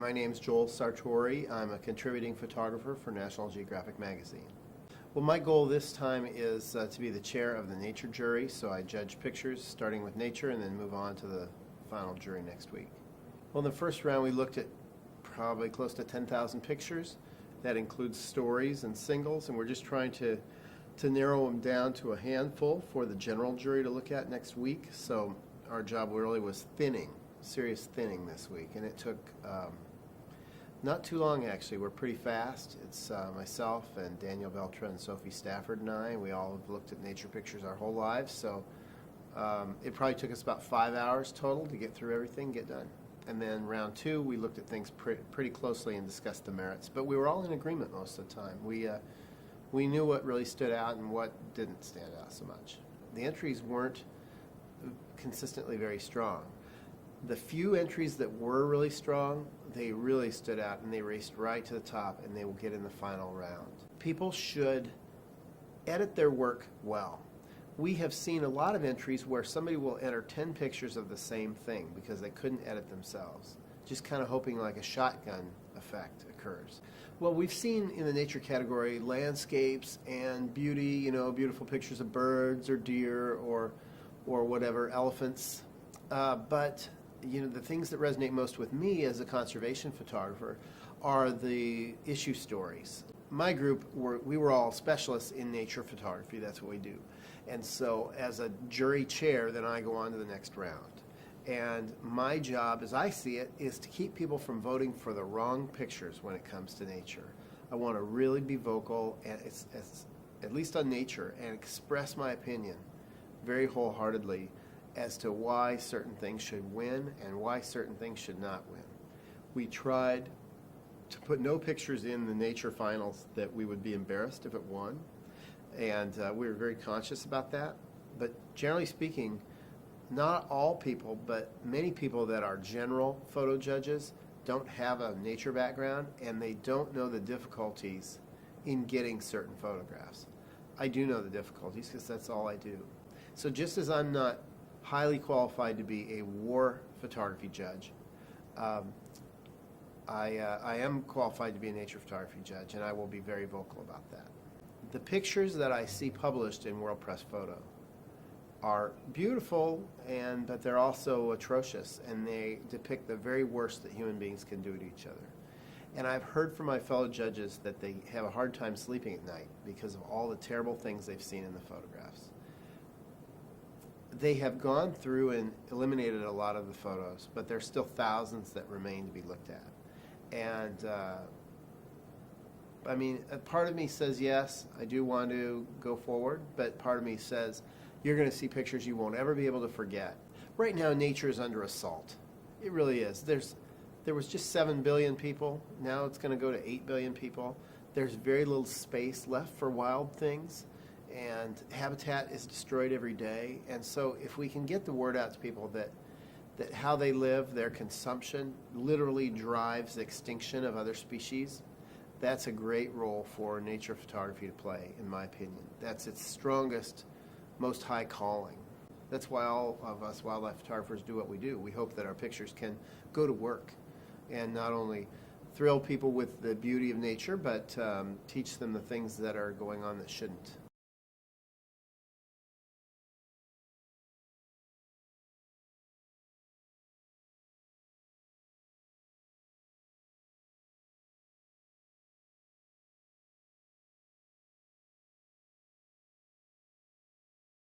My name's Joel Sartore. I'm a contributing photographer for National Geographic magazine. Well, my goal this time is to be the chair of the nature jury, so I judge pictures starting with nature and then move on to the final jury next week. Well, in the first round we looked at probably close to 10,000 pictures. That includes stories and singles, and we're just trying to narrow them down to a handful for the general jury to look at next week. So our job really was serious thinning this week, and it took not too long actually. We're pretty fast. It's myself and Daniel Beltra and Sophie Stafford and I. We all have looked at nature pictures our whole lives, so it probably took us about 5 hours total to get through everything, get done. And then round two, we looked at things pretty closely and discussed the merits. But we were all in agreement most of the time. We knew what really stood out and what didn't stand out so much. The entries weren't consistently very strong. The few entries that were really strong, they really stood out and they raced right to the top, and they will get in the final round. People should edit their work well. We have seen a lot of entries where somebody will enter 10 pictures of the same thing because they couldn't edit themselves, just kind of hoping like a shotgun effect occurs. Well, we've seen in the nature category landscapes and beauty, beautiful pictures of birds or deer or whatever, elephants, but the things that resonate most with me as a conservation photographer are the issue stories. My group, we were all specialists in nature photography. That's what we do. And so as a jury chair, then I go on to the next round. And my job, as I see it, is to keep people from voting for the wrong pictures when it comes to nature. I want to really be vocal, and at least on nature, and express my opinion very wholeheartedly as to why certain things should win and why certain things should not win. We tried to put no pictures in the nature finals that we would be embarrassed if it won, and we were very conscious about that. But generally speaking, not all people, but many people that are general photo judges don't have a nature background, and they don't know the difficulties in getting certain photographs. I do know the difficulties because that's all I do. So just as I'm not highly qualified to be a war photography judge, I am qualified to be a nature photography judge, and I will be very vocal about that. The pictures that I see published in World Press Photo are beautiful, but they're also atrocious, and they depict the very worst that human beings can do to each other. And I've heard from my fellow judges that they have a hard time sleeping at night because of all the terrible things they've seen in the photographs. They have gone through and eliminated a lot of the photos, but there's still thousands that remain to be looked at. And a part of me says yes, I do want to go forward, but part of me says you're going to see pictures you won't ever be able to forget. Right now, nature is under assault. It really is. There was just 7 billion people. Now it's going to go to 8 billion people. There's very little space left for wild things, and habitat is destroyed every day. And so if we can get the word out to people that how they live, their consumption, literally drives the extinction of other species, that's a great role for nature photography to play, in my opinion. That's its strongest, most high calling. That's why all of us wildlife photographers do what we do. We hope that our pictures can go to work and not only thrill people with the beauty of nature, but teach them the things that are going on that shouldn't.